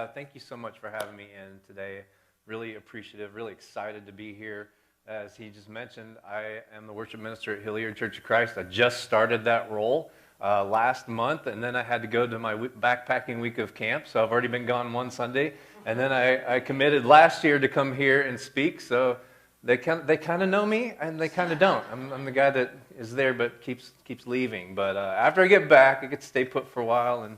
Thank you so much for having me in today. Really appreciative, really excited to be here. As he just mentioned, I am the worship minister at Hilliard Church of Christ. I just started that role last month, and then I had to go to my backpacking week of camp, so I've already been gone one Sunday. And then I committed last year to come here and speak, so they kind of know me, and they kind of don't. I'm the guy that is there but keeps leaving. But after I get back, I get to stay put for a while and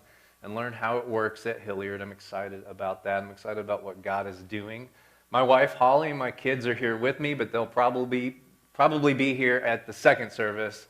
learn how it works at Hilliard. I'm excited about that. I'm excited about what God is doing. My wife, Holly, and my kids are here with me, but they'll probably be here at the second service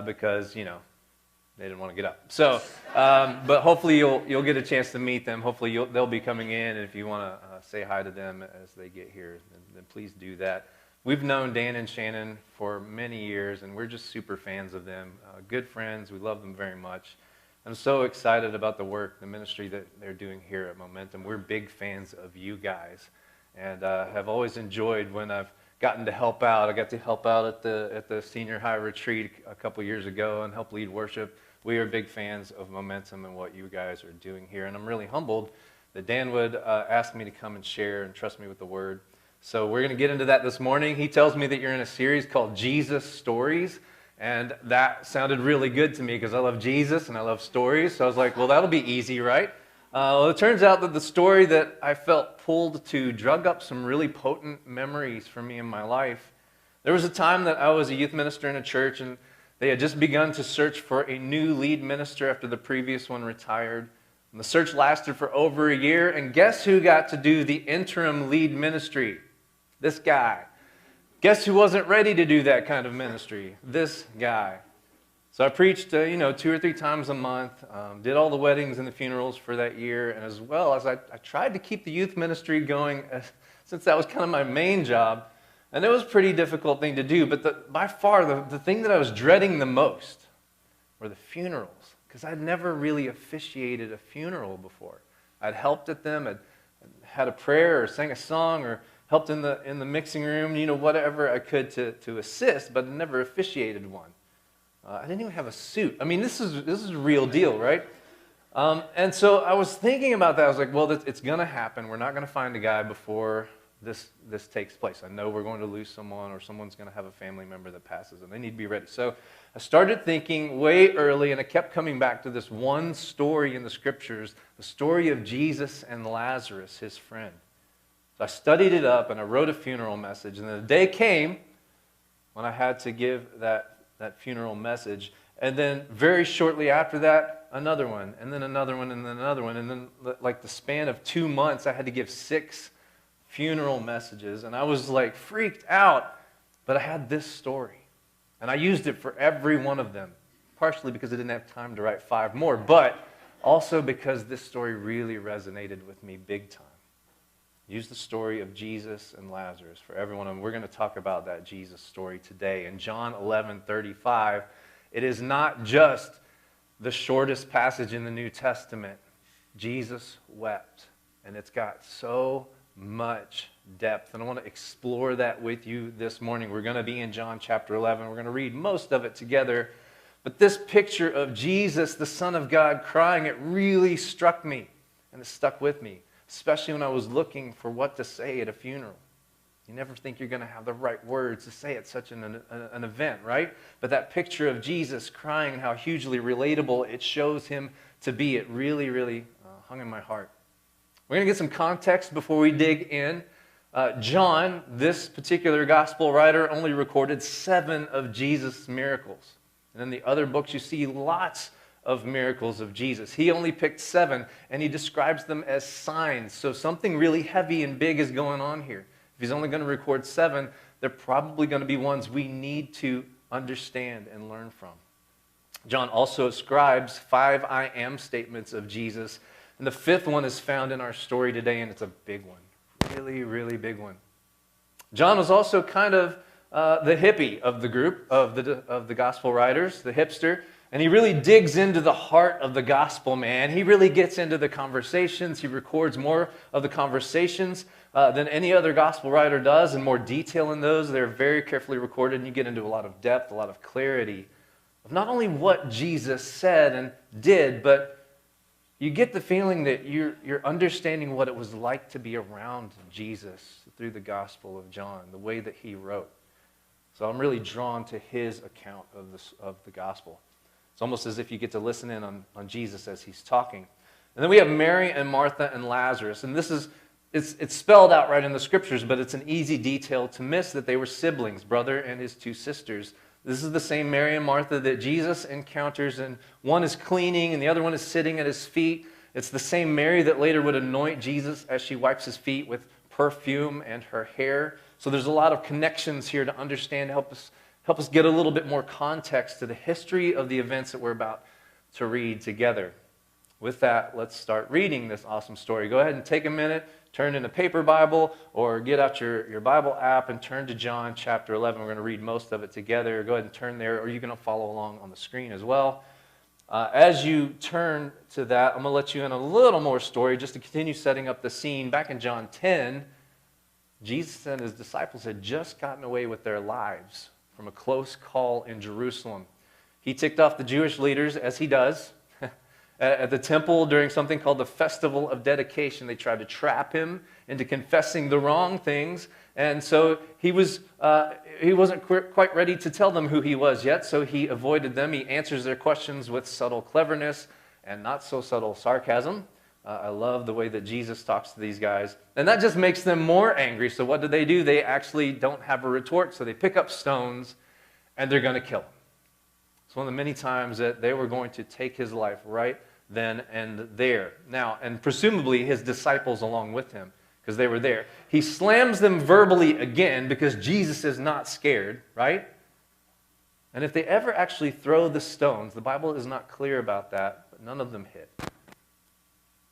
because, they didn't want to get up. So, but hopefully you'll get a chance to meet them. Hopefully they'll be coming in, and if you want to say hi to them as they get here, then please do that. We've known Dan and Shannon for many years, and we're just super fans of them. Good friends. We love them very much. I'm so excited about the work, the ministry that they're doing here at Momentum. We're big fans of you guys, and have always enjoyed when I've gotten to help out. I got to help out at the senior high retreat a couple years ago and help lead worship. We are big fans of Momentum and what you guys are doing here, and I'm really humbled that Dan would ask me to come and share and trust me with the word. So we're going to get into that this morning. He tells me that you're in a series called Jesus Stories. And that sounded really good to me because I love Jesus and I love stories. So I was like, well, that'll be easy, right? Well, it turns out that the story that I felt pulled to drug up some really potent memories for me in my life. There was a time that I was a youth minister in a church, and they had just begun to search for a new lead minister after the previous one retired. And the search lasted for over a year, and guess who got to do the interim lead ministry? This guy. Guess who wasn't ready to do that kind of ministry? This guy. So I preached, 2 or 3 times a month, did all the weddings and the funerals for that year, and as well as I tried to keep the youth ministry going since that was kind of my main job. And it was a pretty difficult thing to do, but by far the thing that I was dreading the most were the funerals, because I'd never really officiated a funeral before. I'd helped at them, I'd had a prayer or sang a song or helped in the mixing room, whatever I could to assist, but never officiated one. I didn't even have a suit. I mean, this is a real deal, right? And so I was thinking about that. I was like, well, it's going to happen. We're not going to find a guy before this takes place. I know we're going to lose someone, or someone's going to have a family member that passes, and they need to be ready. So I started thinking way early, and I kept coming back to this one story in the scriptures, the story of Jesus and Lazarus, his friend. So I studied it up, and I wrote a funeral message. And then the day came when I had to give that funeral message. And then very shortly after that, another one, and then another one, and then another one. And then like the span of 2 months, I had to give 6 funeral messages. And I was like freaked out. But I had this story. And I used it for every one of them. Partially because I didn't have time to write 5 more. But also because this story really resonated with me big time. Use the story of Jesus and Lazarus for everyone, and we're going to talk about that Jesus story today. In John 11:35, it is not just the shortest passage in the New Testament. Jesus wept, and it's got so much depth, and I want to explore that with you this morning. We're going to be in John chapter 11. We're going to read most of it together, but this picture of Jesus, the Son of God, crying, it really struck me, and it stuck with me. Especially when I was looking for what to say at a funeral. You never think you're going to have the right words to say at such an event, right? But that picture of Jesus crying and how hugely relatable it shows him to be, it really, really hung in my heart. We're going to get some context before we dig in. John, this particular gospel writer, only recorded 7 of Jesus' miracles. And in the other books, you see lots of miracles of Jesus. He only picked 7, and he describes them as signs. So something really heavy and big is going on here. If he's only going to record 7, they're probably going to be ones we need to understand and learn from. John also ascribes 5 I am statements of Jesus, and the 5th one is found in our story today, and it's a big one. Really, really big one. John was also kind of the hippie of the group, of the gospel writers, the hipster. And he really digs into the heart of the gospel, man. He really gets into the conversations. He records more of the conversations than any other gospel writer does, and more detail in those. They're very carefully recorded, and you get into a lot of depth, a lot of clarity of not only what Jesus said and did, but you get the feeling that you're understanding what it was like to be around Jesus through the Gospel of John, the way that he wrote. So I'm really drawn to his account of the Gospel. It's almost as if you get to listen in on Jesus as he's talking. And then we have Mary and Martha and Lazarus. And it's spelled out right in the Scriptures, but it's an easy detail to miss that they were siblings, brother and his two sisters. This is the same Mary and Martha that Jesus encounters, and one is cleaning and the other one is sitting at his feet. It's the same Mary that later would anoint Jesus as she wipes his feet with perfume and her hair. So there's a lot of connections here to understand, help us get a little bit more context to the history of the events that we're about to read together. With that, let's start reading this awesome story. Go ahead and take a minute, turn in a paper Bible, or get out your Bible app and turn to John chapter 11. We're going to read most of it together. Go ahead and turn there, or you can follow along on the screen as well. As you turn to that, I'm going to let you in a little more story just to continue setting up the scene. Back in John 10, Jesus and his disciples had just gotten away with their lives from a close call in Jerusalem. He ticked off the Jewish leaders, as he does. At the temple during something called the Festival of Dedication, they tried to trap him into confessing the wrong things. And so he wasn't quite ready to tell them who he was yet, so he avoided them. He answers their questions with subtle cleverness and not so subtle sarcasm. I love the way that Jesus talks to these guys. And that just makes them more angry. So what do? They actually don't have a retort, so they pick up stones and they're going to kill him. It's one of the many times that they were going to take his life right then and there. Now, and presumably his disciples along with him, because they were there. He slams them verbally again because Jesus is not scared, right? And if they ever actually throw the stones, the Bible is not clear about that, but none of them hit.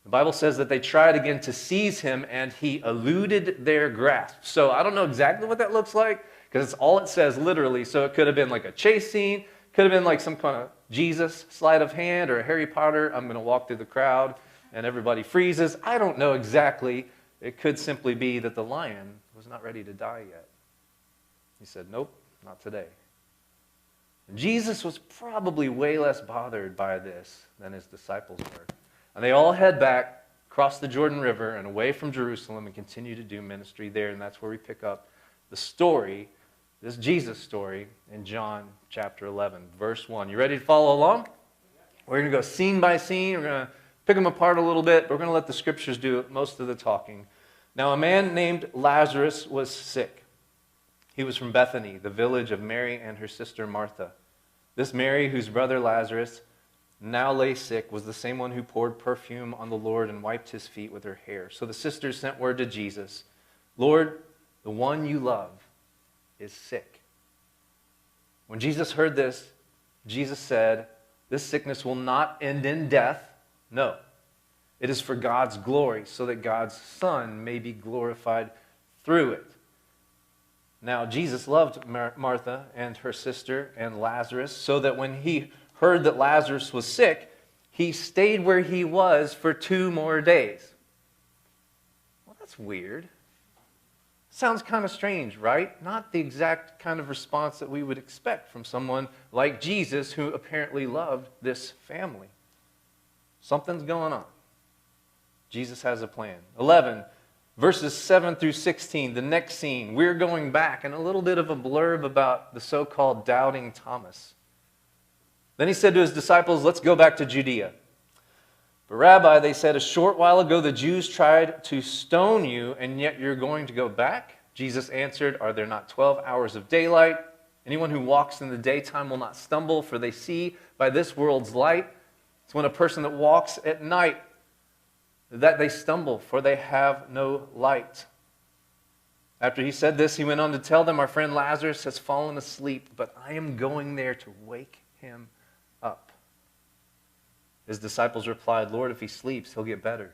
The Bible says that they tried again to seize him and he eluded their grasp. So I don't know exactly what that looks like because it's all it says literally. So it could have been like a chase scene. Could have been like some kind of Jesus sleight of hand or a Harry Potter, I'm going to walk through the crowd and everybody freezes. I don't know exactly. It could simply be that the lion was not ready to die yet. He said, nope, not today. And Jesus was probably way less bothered by this than his disciples were. And they all head back, cross the Jordan River and away from Jerusalem and continue to do ministry there. And that's where we pick up the story, this Jesus story in John chapter 11, verse 1. You ready to follow along? We're going to go scene by scene. We're going to pick them apart a little bit, but we're going to let the Scriptures do most of the talking. Now, a man named Lazarus was sick. He was from Bethany, the village of Mary and her sister Martha. This Mary, whose brother Lazarus now lay sick, was the same one who poured perfume on the Lord and wiped his feet with her hair. So the sisters sent word to Jesus, Lord, the one you love is sick. When Jesus heard this, Jesus said, this sickness will not end in death. No, it is for God's glory, so that God's Son may be glorified through it. Now, Jesus loved Martha and her sister and Lazarus, so that when he heard that Lazarus was sick, he stayed where he was for 2 more days. Well, that's weird. Sounds kind of strange, right? Not the exact kind of response that we would expect from someone like Jesus, who apparently loved this family. Something's going on. Jesus has a plan. 11, verses 7 through 16, the next scene, we're going back and a little bit of a blurb about the so-called doubting Thomas. Then he said to his disciples, let's go back to Judea. But Rabbi, they said, a short while ago the Jews tried to stone you, and yet you're going to go back? Jesus answered, are there not 12 hours of daylight? Anyone who walks in the daytime will not stumble, for they see by this world's light. It's when a person that walks at night that they stumble, for they have no light. After he said this, he went on to tell them, our friend Lazarus has fallen asleep, but I am going there to wake him up. His disciples replied, Lord, if he sleeps, he'll get better.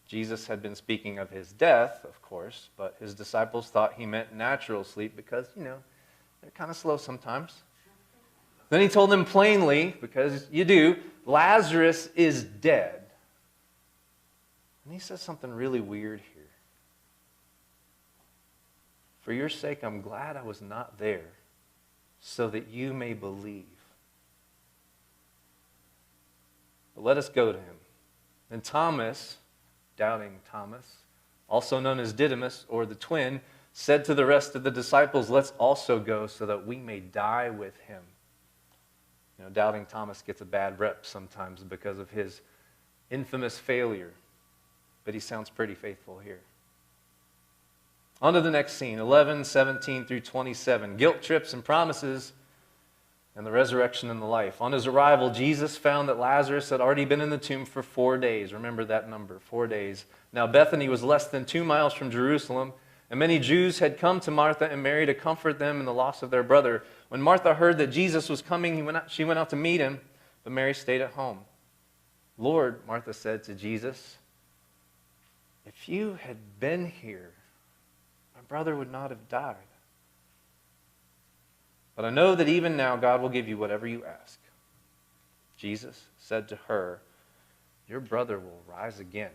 Jesus had been speaking of his death, of course, but his disciples thought he meant natural sleep because, they're kind of slow sometimes. Then he told them plainly, because you do, Lazarus is dead. And he says something really weird here. For your sake, I'm glad I was not there, so that you may believe. but let us go to him." Then Thomas, doubting Thomas, also known as Didymus, or the twin, said to the rest of the disciples, "Let's also go so that we may die with him." You know, doubting Thomas gets a bad rep sometimes because of his infamous failure, but he sounds pretty faithful here. On to the next scene, 11:17 through 27. Guilt trips and promises and the resurrection and the life. On his arrival, Jesus found that Lazarus had already been in the tomb for 4 days. Remember that number, 4 days. Now Bethany was less than 2 miles from Jerusalem, and many Jews had come to Martha and Mary to comfort them in the loss of their brother. When Martha heard that Jesus was coming, she went out to meet him, but Mary stayed at home. "Lord," Martha said to Jesus, "if you had been here, my brother would not have died. But I know that even now God will give you whatever you ask." Jesus said to her, "Your brother will rise again."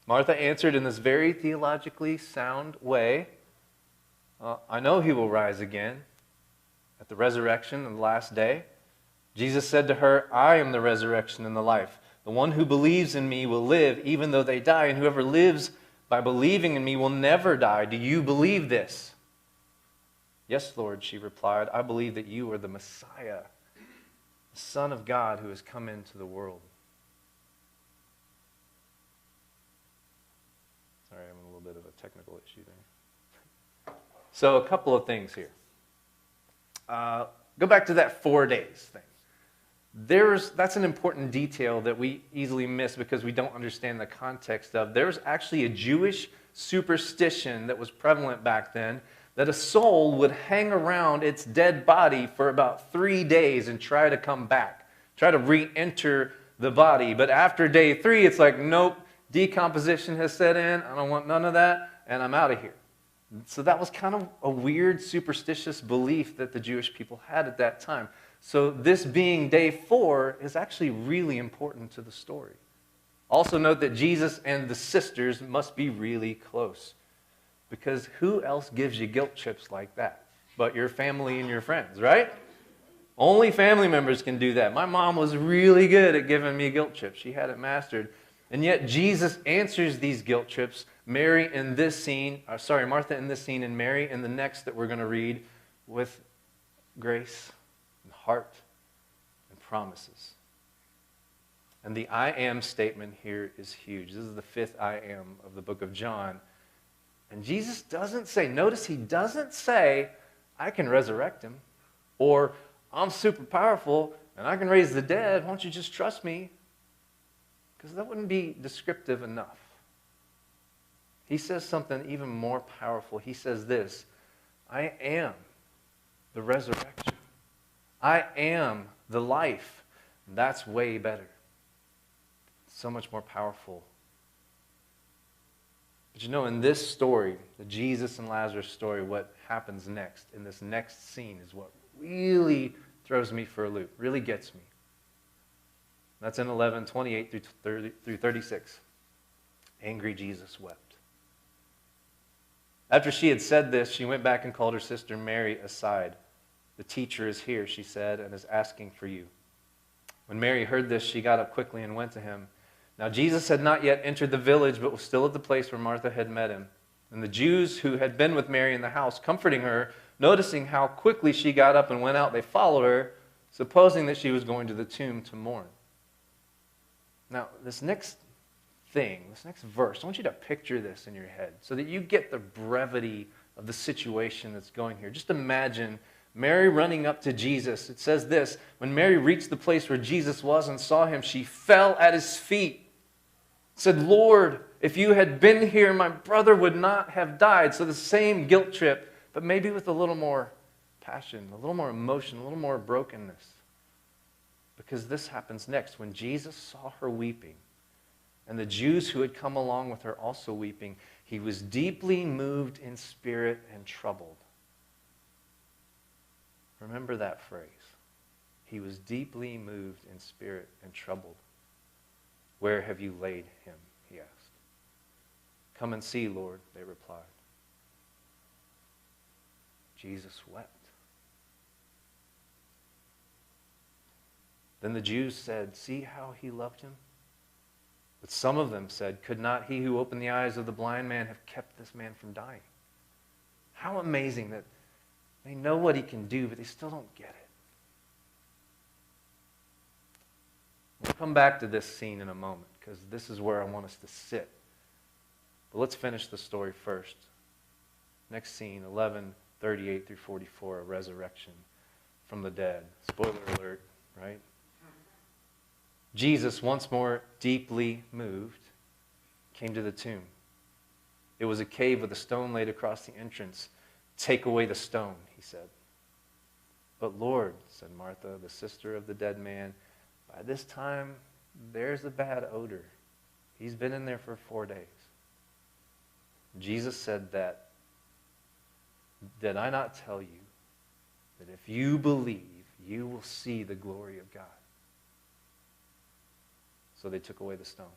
Martha answered in this very theologically sound way, "I know he will rise again at the resurrection on the last day." Jesus said to her, "I am the resurrection and the life. The one who believes in me will live even though they die, and whoever lives by believing in me will never die. Do you believe this?" "Yes, Lord," she replied. "I believe that you are the Messiah, the Son of God who has come into the world." Sorry, I'm in a little bit of a technical issue there. So a couple of things here. Go back to that 4 days thing. That's an important detail that we easily miss because we don't understand the context of. There's actually a Jewish superstition that was prevalent back then that a soul would hang around its dead body for about 3 days and try to come back, try to re-enter the body. But after day 3, it's like, nope, decomposition has set in, I don't want none of that, and I'm out of here. So that was kind of a weird superstitious belief that the Jewish people had at that time. So this being day 4 is actually really important to the story. Also note that Jesus and the sisters must be really close, because who else gives you guilt trips like that but your family and your friends, right? Only family members can do that. My mom was really good at giving me guilt trips. She had it mastered. And yet Jesus answers these guilt trips, Martha in this scene, and Mary in the next that we're going to read, with grace and heart and promises. And the I am statement here is huge. This is the 5th I am of the book of John. And Jesus doesn't say, notice he doesn't say, "I can resurrect him," or "I'm super powerful and I can raise the dead. Won't you just trust me?" Because that wouldn't be descriptive enough. He says something even more powerful. He says this, "I am the resurrection. I am the life." And that's way better. So much more powerful. But you know, in this story, the Jesus and Lazarus story, what happens next, in this next scene, is what really throws me for a loop, really gets me. That's in 11:28 through 36. Angry Jesus wept. After she had said this, she went back and called her sister Mary aside. "The teacher is here," she said, "and is asking for you." When Mary heard this, she got up quickly and went to him. Now Jesus had not yet entered the village, but was still at the place where Martha had met him. And the Jews who had been with Mary in the house, comforting her, noticing how quickly she got up and went out, they followed her, supposing that she was going to the tomb to mourn. Now, this next verse, I want you to picture this in your head so that you get the brevity of the situation that's going here. Just imagine Mary running up to Jesus. It says this, when Mary reached the place where Jesus was and saw him, she fell at his feet. Said, "Lord, if you had been here, my brother would not have died." So the same guilt trip, but maybe with a little more passion, a little more emotion, a little more brokenness. Because this happens next. When Jesus saw her weeping, and the Jews who had come along with her also weeping, he was deeply moved in spirit and troubled. Remember that phrase. He was deeply moved in spirit and troubled. "Where have you laid him?" he asked. "Come and see, Lord," they replied. Jesus wept. Then the Jews said, "See how he loved him?" But some of them said, "Could not he who opened the eyes of the blind man have kept this man from dying?" How amazing that they know what he can do, but they still don't get it. We'll come back to this scene in a moment, because this is where I want us to sit. But let's finish the story first. Next scene, 11:38 through 44, a resurrection from the dead. Spoiler alert, right? Jesus, once more deeply moved, came to the tomb. It was a cave with a stone laid across the entrance. "Take away the stone," he said. "But Lord," said Martha, the sister of the dead man, "by this time there's a bad odor. He's been in there for 4 days." Jesus said that, "Did I not tell you that if you believe, you will see the glory of God?" So they took away the stone.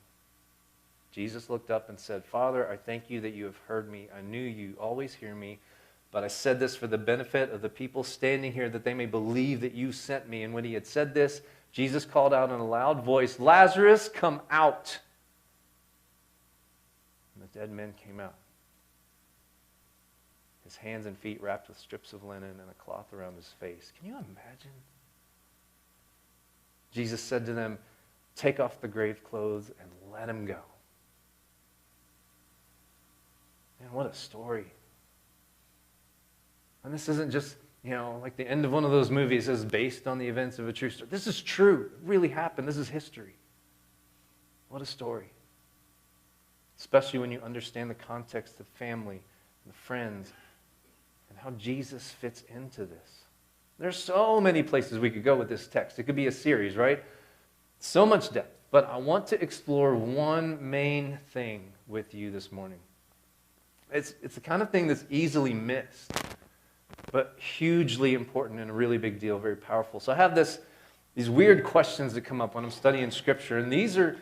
Jesus looked up and said, "Father, I thank you that you have heard me. I knew you always hear me, but I said this for the benefit of the people standing here, that they may believe that you sent me." And when he had said this, Jesus called out in a loud voice, "Lazarus, come out." And the dead man came out, his hands and feet wrapped with strips of linen and a cloth around his face. Can you imagine? Jesus said to them, "Take off the grave clothes and let him go." Man, what a story. And this isn't just, like the end of one of those movies is based on the events of a true story. This is true. It really happened. This is history. What a story. Especially when you understand the context of family, the friends, and how Jesus fits into this. There's so many places we could go with this text. It could be a series, right? So much depth. But I want to explore one main thing with you this morning. It's the kind of thing that's easily missed, but hugely important and a really big deal, very powerful. So I have these weird questions that come up when I'm studying Scripture, and these are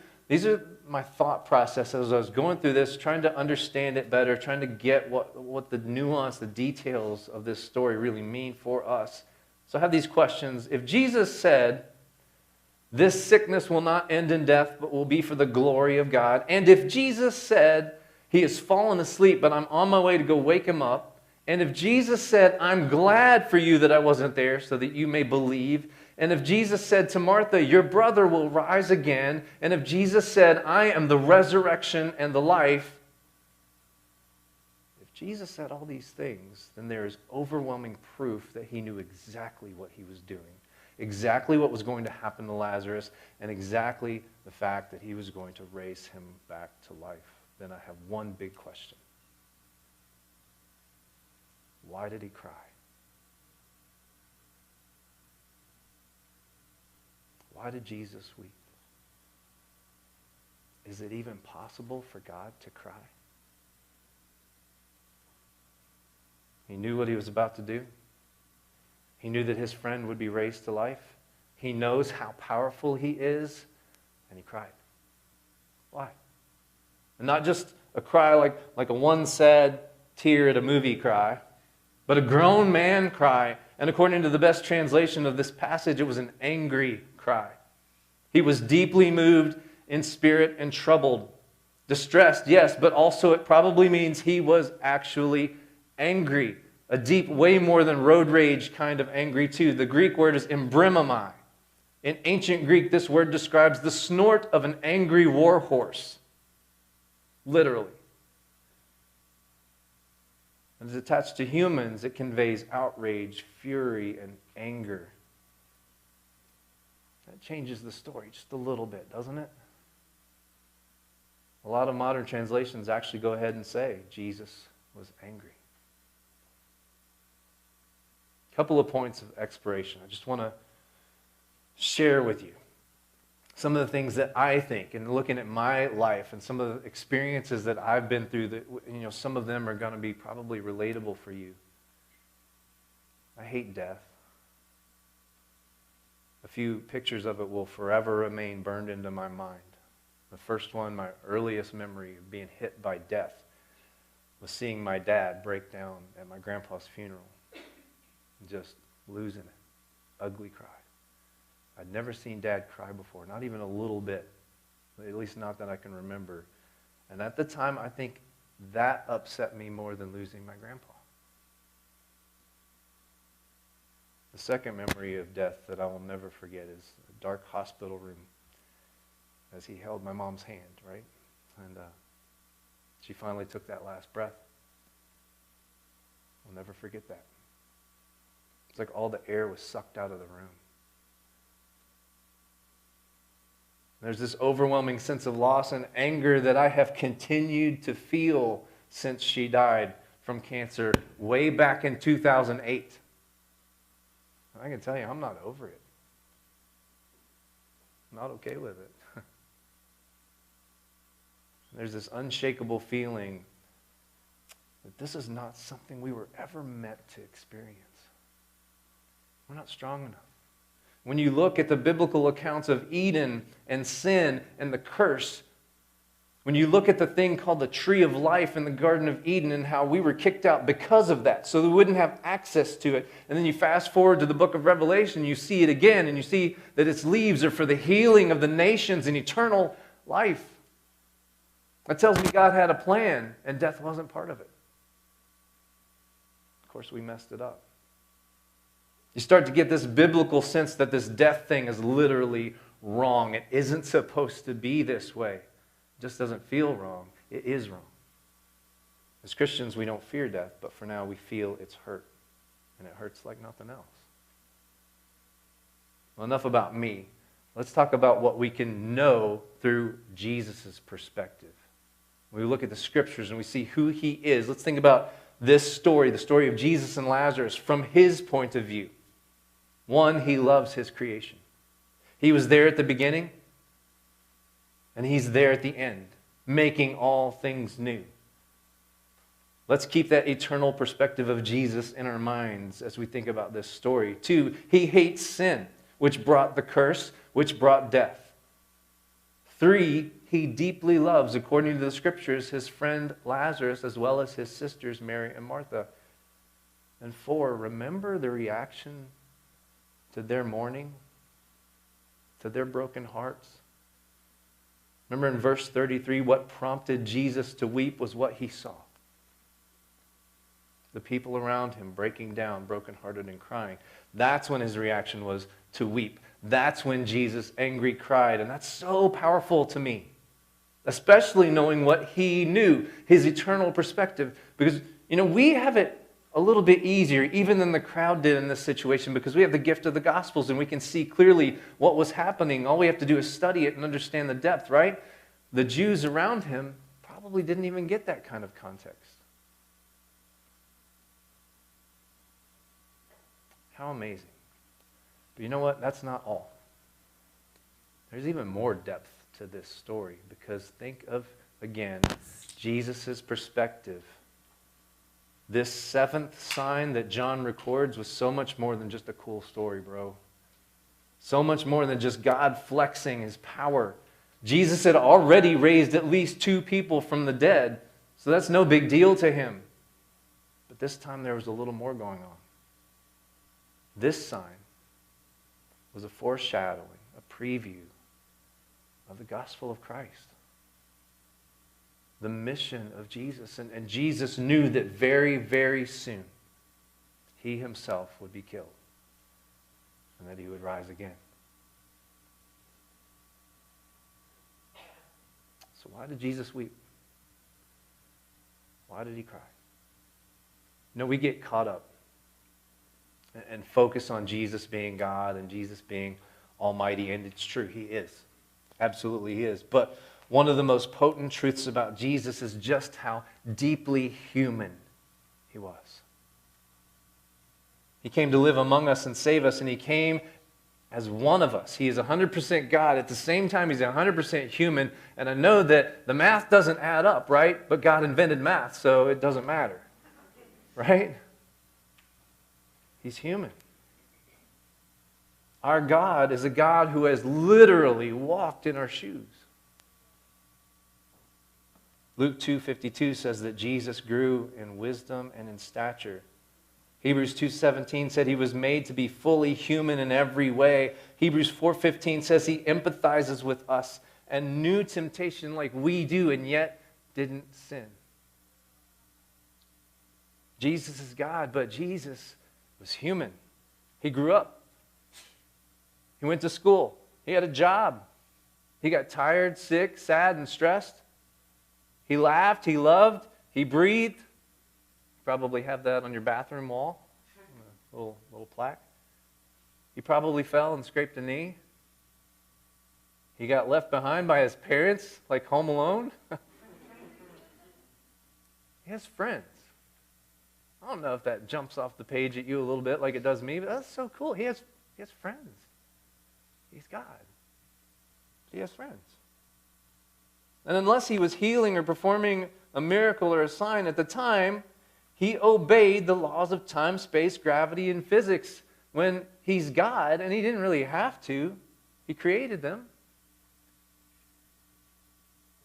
my thought process as I was going through this, trying to understand it better, trying to get what the nuance, the details of this story really mean for us. So I have these questions. If Jesus said, "This sickness will not end in death, but will be for the glory of God," and if Jesus said, "He has fallen asleep, but I'm on my way to go wake him up," and if Jesus said, "I'm glad for you that I wasn't there so that you may believe," and if Jesus said to Martha, "Your brother will rise again," and if Jesus said, "I am the resurrection and the life," if Jesus said all these things, then there is overwhelming proof that he knew exactly what he was doing, exactly what was going to happen to Lazarus, and exactly the fact that he was going to raise him back to life. Then I have one big question. Why did he cry? Why did Jesus weep? Is it even possible for God to cry? He knew what he was about to do. He knew that his friend would be raised to life. He knows how powerful he is, and he cried. Why? And not just a cry like a one sad tear at a movie cry, but a grown man cry. And according to the best translation of this passage, it was an angry cry. He was deeply moved in spirit and troubled. Distressed, yes, but also it probably means he was actually angry. A deep, way more than road rage kind of angry too. The Greek word is embrimomai. In ancient Greek, this word describes the snort of an angry war horse. Literally. And as attached to humans, it conveys outrage, fury, and anger. That changes the story just a little bit, doesn't it? A lot of modern translations actually go ahead and say Jesus was angry. A couple of points of exploration. I just want to share with you some of the things that I think, and looking at my life and some of the experiences that I've been through, that some of them are going to be probably relatable for you. I hate death. A few pictures of it will forever remain burned into my mind. The first one, my earliest memory of being hit by death, was seeing my dad break down at my grandpa's funeral. Just losing it. Ugly cry. I'd never seen Dad cry before, not even a little bit, at least not that I can remember. And at the time, I think that upset me more than losing my grandpa. The second memory of death that I will never forget is a dark hospital room as he held my mom's hand, right? And she finally took that last breath. I'll never forget that. It's like all the air was sucked out of the room. There's this overwhelming sense of loss and anger that I have continued to feel since she died from cancer way back in 2008. I can tell you, I'm not over it. I'm not okay with it. There's this unshakable feeling that this is not something we were ever meant to experience. We're not strong enough. When you look at the biblical accounts of Eden and sin and the curse, when you look at the thing called the tree of life in the Garden of Eden and how we were kicked out because of that, so we wouldn't have access to it, and then you fast forward to the book of Revelation, you see it again, and you see that its leaves are for the healing of the nations and eternal life. That tells me God had a plan, and death wasn't part of it. Of course, we messed it up. You start to get this biblical sense that this death thing is literally wrong. It isn't supposed to be this way. It just doesn't feel wrong. It is wrong. As Christians, we don't fear death, but for now we feel its hurt. And it hurts like nothing else. Well, enough about me. Let's talk about what we can know through Jesus' perspective. When we look at the scriptures and we see who he is, let's think about this story, the story of Jesus and Lazarus, from his point of view. One, he loves his creation. He was there at the beginning, and he's there at the end, making all things new. Let's keep that eternal perspective of Jesus in our minds as we think about this story. Two, he hates sin, which brought the curse, which brought death. Three, he deeply loves, according to the scriptures, his friend Lazarus as well as his sisters Mary and Martha. And four, remember the reaction to their mourning, to their broken hearts. Remember in verse 33, what prompted Jesus to weep was what he saw. The people around him breaking down, brokenhearted and crying. That's when his reaction was to weep. That's when Jesus, angry, cried. And that's so powerful to me. Especially knowing what he knew, his eternal perspective. Because, we have it a little bit easier, even than the crowd did in this situation, because we have the gift of the Gospels and we can see clearly what was happening. All we have to do is study it and understand the depth, right? The Jews around him probably didn't even get that kind of context. How amazing. But you know what? That's not all. There's even more depth to this story, because think of, again, Jesus' perspective. This seventh sign that John records was so much more than just a cool story, bro. So much more than just God flexing his power. Jesus had already raised at least 2 people from the dead, so that's no big deal to him. But this time there was a little more going on. This sign was a foreshadowing, a preview of the gospel of Christ. The mission of Jesus. And Jesus knew that very, very soon he himself would be killed and that he would rise again. So why did Jesus weep? Why did he cry? We get caught up and focus on Jesus being God and Jesus being almighty, and it's true, he is. Absolutely he is. But one of the most potent truths about Jesus is just how deeply human he was. He came to live among us and save us, and he came as one of us. He is 100% God. At the same time, he's 100% human. And I know that the math doesn't add up, right? But God invented math, so it doesn't matter. Right? He's human. Our God is a God who has literally walked in our shoes. Luke 2:52 says that Jesus grew in wisdom and in stature Hebrews 2:17 said he was made to be fully human in every way. Hebrews 4:15 says he empathizes with us and knew temptation like we do and yet didn't sin. Jesus is God, but Jesus was human. He grew up. He went to school. He had a job. He got tired, sick, sad, and stressed. He laughed. He loved. He breathed. Probably have that on your bathroom wall, a little plaque. He probably fell and scraped a knee. He got left behind by his parents, like Home Alone. He has friends. I don't know if that jumps off the page at you a little bit like it does me, but that's so cool. He has friends. He's God. He has friends. And unless he was healing or performing a miracle or a sign at the time, he obeyed the laws of time, space, gravity, and physics. When he's God, and he didn't really have to, he created them.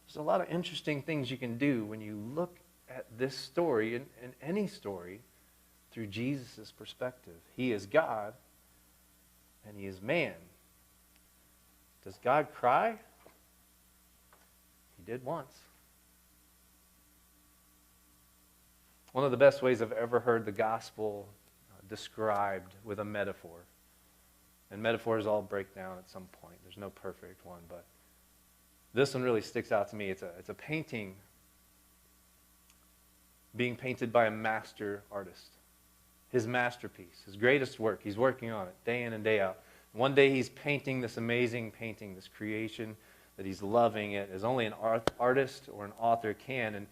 There's a lot of interesting things you can do when you look at this story, and any story, through Jesus' perspective. He is God, and he is man. Does God cry? He did once. One of the best ways I've ever heard the gospel described with a metaphor. And metaphors all break down at some point. There's no perfect one, but this one really sticks out to me. It's a painting being painted by a master artist. His masterpiece, his greatest work. He's working on it day in and day out. One day he's painting this amazing painting, this creation that he's loving it as only an artist or an author can. And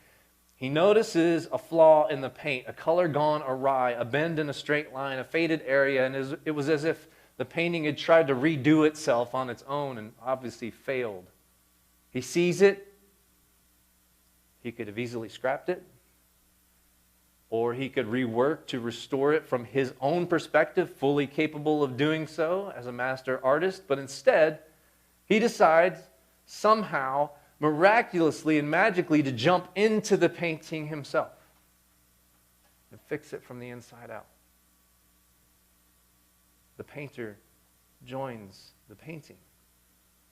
he notices a flaw in the paint, a color gone awry, a bend in a straight line, a faded area, and it was as if the painting had tried to redo itself on its own and obviously failed. He sees it. He could have easily scrapped it, or he could rework to restore it from his own perspective, fully capable of doing so as a master artist. But instead, he decides somehow, miraculously and magically, to jump into the painting himself and fix it from the inside out. The painter joins the painting.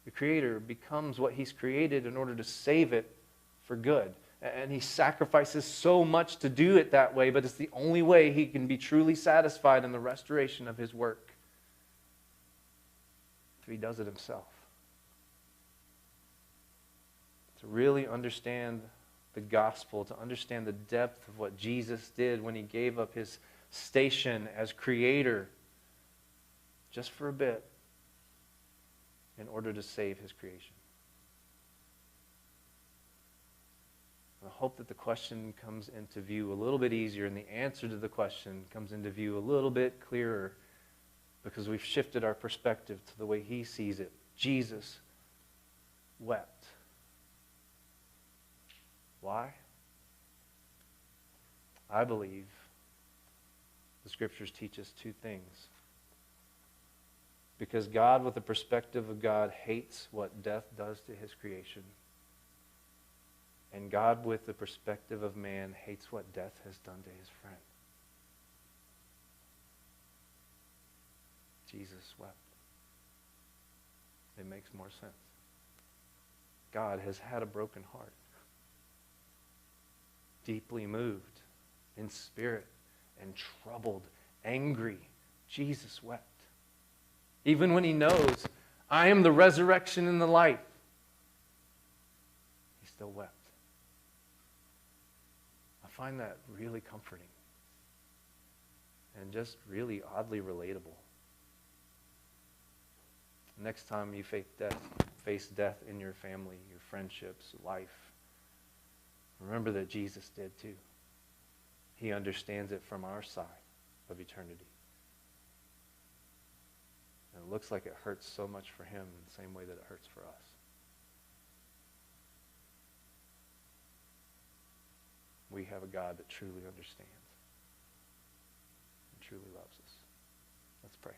The creator becomes what he's created in order to save it for good. And he sacrifices so much to do it that way, but it's the only way he can be truly satisfied in the restoration of his work. If he does it himself. To really understand the gospel, to understand the depth of what Jesus did when he gave up his station as creator just for a bit in order to save his creation. I hope that the question comes into view a little bit easier and the answer to the question comes into view a little bit clearer because we've shifted our perspective to the way he sees it. Jesus wept. Why? I believe the scriptures teach us two things. Because God, with the perspective of God, hates what death does to his creation. And God, with the perspective of man, hates what death has done to his friend. Jesus wept. It makes more sense. God has had a broken heart. Deeply moved in spirit and troubled, angry. Jesus wept. Even when he knows, I am the resurrection and the life, he still wept. I find that really comforting and just really oddly relatable. Next time you face death in your family, your friendships, life, remember that Jesus did too. He understands it from our side of eternity. And it looks like it hurts so much for him in the same way that it hurts for us. We have a God that truly understands and truly loves us. Let's pray.